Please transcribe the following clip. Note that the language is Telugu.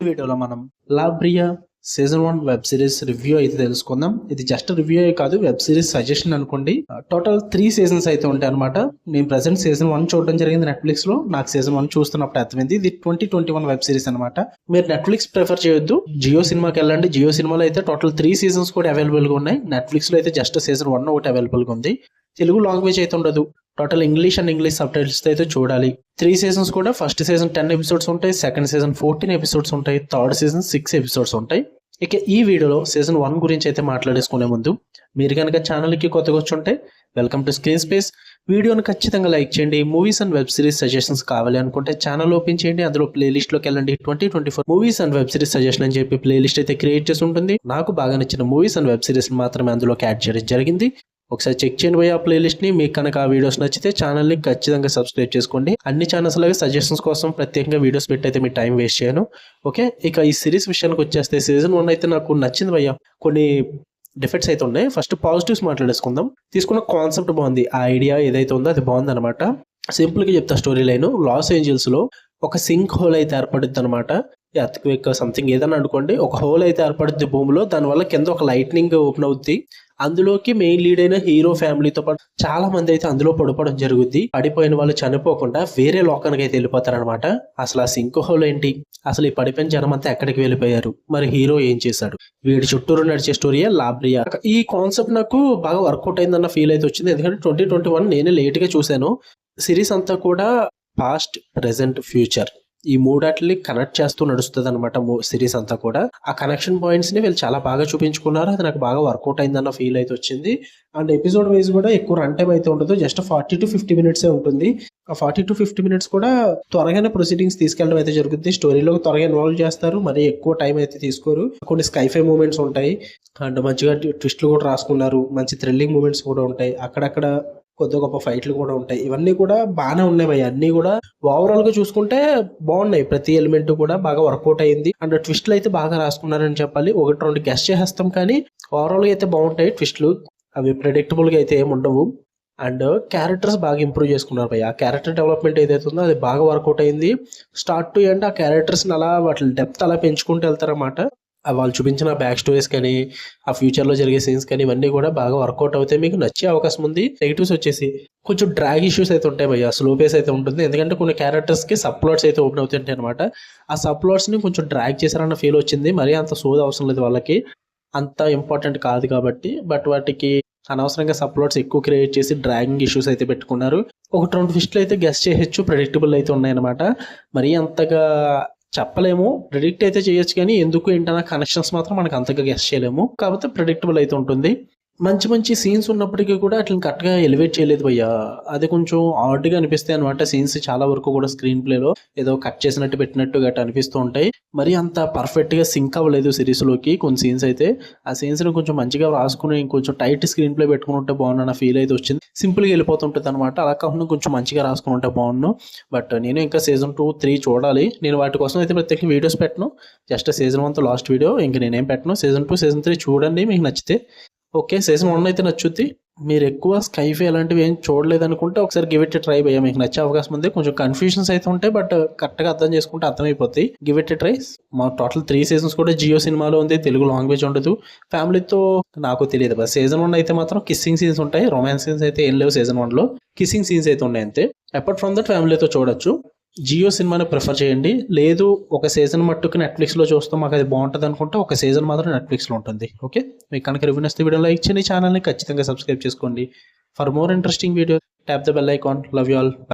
వీడియోలో మనం లాబ్రియా సీజన్ 1 వెబ్ సిరీస్ రివ్యూ అయితే తెలుసుకుందాం. ఇది జస్ట్ రివ్యూ కాదు, వెబ్ సిరీస్ సజెషన్ అనుకోండి. టోటల్ 3 సీజన్స్ అయితే ఉంటాయి అనమాట. నేను ప్రెసెంట్ సీజన్ 1 చూడడం జరిగింది నెట్ఫ్లిక్స్ లో. నాకు సీజన్ 1 చూస్తున్నప్పుడు అర్థమైంది ఇది 2021 వెబ్ సిరీస్ అనమాట. మీరు నెట్ఫ్లిక్స్ ప్రిఫర్ చేయొద్దు, జియో సినిమాకి వెళ్ళండి. జియో సినిమాలో అయితే టోటల్ 3 సీజన్స్ కూడా అవైలబుల్ గా ఉన్నాయి. నెట్ఫ్లిక్స్ లో అయితే జస్ట్ సీజన్ 1 ఒకటి అవైలబుల్ గా ఉంది. తెలుగు లాంగ్వేజ్ అయితే ఉండదు, total English and English sub titles అయితే చూడాలి. 3 సీజన్స్ కూడా ఫస్ట్ సీజన్ 10 ఎపిసోడ్స్ ఉంటాయి, సెకండ్ సీజన్ 14 ఎపిసోడ్స్ ఉంటాయి, థర్డ్ సీజన్ 6 ఎపిసోడ్స్ ఉంటాయి. ఇక ఈ వీడియోలో సీజన్ 1 గురించి అయితే మాట్లాడేసుకునే ముందు మీరు కనుక ఛానల్కి కొత్తగా వచ్చుంటే వెల్కమ్ టు స్క్రీన్ స్పేస్. వీడియోని ఖచ్చితంగా లైక్ చేయండి. Movies and web series suggestions కావాలి అనుకుంటే ఛానల్ ఓపెన్ చేయండి, అందులో ప్లేలిస్ట్లోకి వెళ్ళండి. 2024 movies and web series suggestion అని చెప్పి ప్లేలిస్ట్ అయితే క్రియేట్ చేసి ఉంటుంది. నాకు బాగా నచ్చిన మూవీస్ అండ్ వెబ్ సిరీస్ మాత్రమే అందులోకి యాడ్ చేయడం జరిగింది. ఒకసారి చెక్ చేయండి పోయి ఆ ప్లేలిస్ట్ ని. మీకు కనుక ఆ వీడియోస్ నచ్చితే ఛానల్ ని ఖచ్చితంగా సబ్స్క్రైబ్ చేసుకోండి. అన్ని ఛానల్స్ లాగా సజెషన్స్ కోసం ప్రత్యేకంగా వీడియోస్ పెట్టి అయితే మీ టైం వేస్ట్ చేయను. ఓకే, ఇక ఈ సిరీస్ విషయానికి వచ్చేస్తే సీజన్ 1 అయితే నాకు నచ్చింది భయ్య. కొన్ని డిఫెక్ట్స్ అయితే ఉన్నాయి. ఫస్ట్ పాజిటివ్స్ మాట్లాడేసుకుందాం. తీసుకున్న కాన్సెప్ట్ బాగుంది, ఆ ఐడియా ఏదైతే ఉందో అది బాగుంది అనమాట. సింపుల్ గా చెప్తా స్టోరీ లైన్. లాస్ ఏంజల్స్ లో ఒక సింక్ హోల్ అయితే ఏర్పడుద్ది అనమాట. ఎర్త్క్వేక్ సంథింగ్ ఏదైనా అనుకోండి, ఒక హోల్ అయితే ఏర్పడుద్ది భూమిలో. దానివల్ల కింద ఒక లైట్నింగ్ ఓపెన్ అవుద్ది. అందులోకి మెయిన్ లీడ్ అయిన హీరో ఫ్యామిలీతో పాటు చాలా మంది అయితే అందులో పడిపోవడం జరుగుద్ది. పడిపోయిన వాళ్ళు చనిపోకుండా వేరే లోకానికి అయితే వెళ్ళిపోతారనమాట. అసలు ఆ సింక్ హోల్ ఏంటి, అసలు ఈ పడిపోయిన జనం అంతా ఎక్కడికి వెళ్ళిపోయారు, మరి హీరో ఏం చేశాడు, వీడి చుట్టూరు నడిచే స్టోరీయే లాబ్రియా. ఈ కాన్సెప్ట్ నాకు బాగా వర్కౌట్ అయిందన్న ఫీల్ అయితే వచ్చింది. ఎందుకంటే 2021 నేనే లేట్ గా చూశాను. సిరీస్ అంతా కూడా పాస్ట్, ప్రెసెంట్, ఫ్యూచర్ ఈ మూడాటిని కనెక్ట్ చేస్తూ నడుస్తుంది అనమాట సిరీస్ అంతా కూడా. ఆ కనెక్షన్ పాయింట్స్ ని వీళ్ళు చాలా బాగా చూపించుకున్నారు. అది నాకు బాగా వర్కౌట్ అయిందన్న ఫీల్ అయితే వచ్చింది. అండ్ ఎపిసోడ్ వైజ్ కూడా ఎక్కువ రన్ టైం అయితే ఉండదు, జస్ట్ 40 to 50 మినిట్స్ ఉంటుంది. ఆ 40 to 50 మినిట్స్ కూడా త్వరగానే ప్రొసీడింగ్స్ తీసుకెళ్ళడం అయితే జరుగుతుంది. స్టోరీలో త్వరగా ఇన్వాల్వ్ చేస్తారు, మరి ఎక్కువ టైం అయితే తీసుకోరు. కొన్ని స్కైఫై మూమెంట్స్ ఉంటాయి అండ్ మంచిగా ట్విస్ట్లు కూడా రాసుకున్నారు. మంచి థ్రిల్లింగ్ మూమెంట్స్ కూడా ఉంటాయి. అక్కడక్కడ కొద్ది గొప్ప ఫైట్లు కూడా ఉంటాయి. ఇవన్నీ కూడా బాగానే ఉన్నాయి. అన్ని కూడా ఓవరాల్ గా చూసుకుంటే బాగున్నాయి. ప్రతి ఎలిమెంట్ కూడా బాగా వర్కౌట్ అయింది. అండ్ ట్విస్ట్లు అయితే బాగా రాసుకున్నారని చెప్పాలి. 1-2 గెస్ట్ చేసేస్తాం కానీ ఓవరాల్ గా అయితే బాగుంటాయి ట్విస్ట్లు. అవి ప్రెడిక్టబుల్ గా అయితే ఏమి ఉండవు. అండ్ క్యారెక్టర్స్ బాగా ఇంప్రూవ్ చేసుకున్నారు భయ్య. ఆ క్యారెక్టర్ డెవలప్మెంట్ ఏదైతే ఉందో అది బాగా వర్కౌట్ అయింది. స్టార్ట్ టు ఎండ్ ఆ క్యారెక్టర్స్ అలా వాటి డెప్త్ అలా పెంచుకుంటూ వెళ్తారన్నమాట. వాళ్ళు చూపించిన బ్యాక్ స్టోరీస్ కానీ ఆ ఫ్యూచర్ లో జరిగే సీన్స్ కానీ ఇవన్నీ కూడా బాగా వర్కౌట్ అవుతాయి. మీకు నచ్చే అవకాశం ఉంది. నెగిటివ్స్ వచ్చేసి కొంచెం డ్రాగ్ ఇష్యూస్ అయితే ఉంటాయి భయ్య, స్లో పేస్ అయితే ఉంటుంది. ఎందుకంటే కొన్ని క్యారెక్టర్స్ కి సబ్ ప్లాట్స్ అయితే ఓపెన్ అవుతుంటాయి అనమాట. ఆ సబ్ ప్లాట్స్ ని కొంచెం డ్రాగ్ చేశారన్న ఫీల్ వచ్చింది. మరీ అంత సోద అవసరం లేదు, వాళ్ళకి అంత ఇంపార్టెంట్ కాదు కాబట్టి. బట్ వాటికి అనవసరంగా సబ్ ప్లాట్స్ ఎక్కువ క్రియేట్ చేసి డ్రాగింగ్ ఇష్యూస్ అయితే పెట్టుకున్నారు. 1-2 ట్విస్ట్లు అయితే గెస్ట్ చేయొచ్చు, ప్రెడిక్టబుల్ అయితే ఉన్నాయన్నమాట. మరీ అంతగా చెప్పలేము, ప్రిడిక్ట్ అయితే చేయొచ్చు కానీ ఎందుకు ఏంటన్న కనెక్షన్స్ మాత్రం మనకు అంతగా గెస్ చేయలేము. కాకపోతే ప్రెడిక్టబుల్ అయితే ఉంటుంది. మంచి మంచి సీన్స్ ఉన్నప్పటికీ కూడా అట్లా కరెక్ట్గా ఎలివేట్ చేయలేదు భయ్యా. అది కొంచెం ఆర్డ్గా అనిపిస్తాయి అనమాట. సీన్స్ చాలా వరకు కూడా స్క్రీన్ ప్లేలో ఏదో కట్ చేసినట్టు పెట్టినట్టు గట్రా అనిపిస్తూ ఉంటాయి. మరి అంత పర్ఫెక్ట్గా సింక్ అవ్వలేదు సిరీస్లోకి కొన్ని సీన్స్ అయితే. ఆ సీన్స్ని కొంచెం మంచిగా రాసుకుని కొంచెం టైట్ స్క్రీన్ ప్లే పెట్టుకుని ఉంటే బాగున్నా ఫీల్ అయితే వచ్చింది. సింపుల్గా వెళ్ళిపోతుంటుంది అనమాట. అలా కాకుండా కొంచెం మంచిగా రాసుకుని ఉంటే బాగున్నాను. బట్ నేను ఇంకా సీజన్ 2, 3 చూడాలి. నేను వాటి కోసం అయితే ప్రత్యేకంగా వీడియోస్ పెట్టను. జస్ట్ సీజన్ 1తో లాస్ట్ వీడియో, ఇంక నేనేం పెట్టను. సీజన్ 2, సీజన్ 3 చూడండి మీకు నచ్చితే. ఓకే, సీజన్ 1 అయితే నచ్చుద్ది. మీరు ఎక్కువ స్కైఫై అలాంటివి ఏం చూడలేదు అనుకుంటే ఒకసారి గివ్ ఇట్ ట్రై భయ్యా. మీకు నచ్చే అవకాశం ఉంది. కొంచెం కన్ఫ్యూజన్స్ అయితే ఉంటాయి, బట్ కరెక్ట్గా అర్థం చేసుకుంటే అర్థమైపోతాయి. Give it try. మా టోటల్ 3 సీజన్స్ కూడా జియో సినిమాలో ఉంది. తెలుగు లాంగ్వేజ్ ఉండదు. ఫ్యామిలీతో నాకు తెలియదు. బట్ సీజన్ 1 అయితే మాత్రం కిస్సింగ్ సీన్స్ ఉంటాయి. రొమాన్స్ సీన్స్ అయితే ఏం లేవు సీజన్ 1లో. కిస్సింగ్ సీన్స్ అయితే ఉన్నాయి అంతే. అపార్ట్ ఫ్రమ్ దట్ ఫ్యామిలీతో చూడొచ్చు. జియో సినిమాని ప్రిఫర్ చేయండి. లేదు ఒక సీజన్ మట్టుకు నెట్ఫ్లిక్స్లో చూస్తాం మాకు అది బాగుంటుంది అనుకుంటే ఒక సీజన్ మాత్రం నెట్ఫ్లిక్స్లో ఉంటుంది. ఓకే, మీకు కనుక రివ్యూ నచ్చితే వీడియో లైక్ చేయండి, ఛానల్ని ఖచ్చితంగా సబ్స్క్రైబ్ చేసుకోండి. For more interesting video tap the bell icon. Love you all.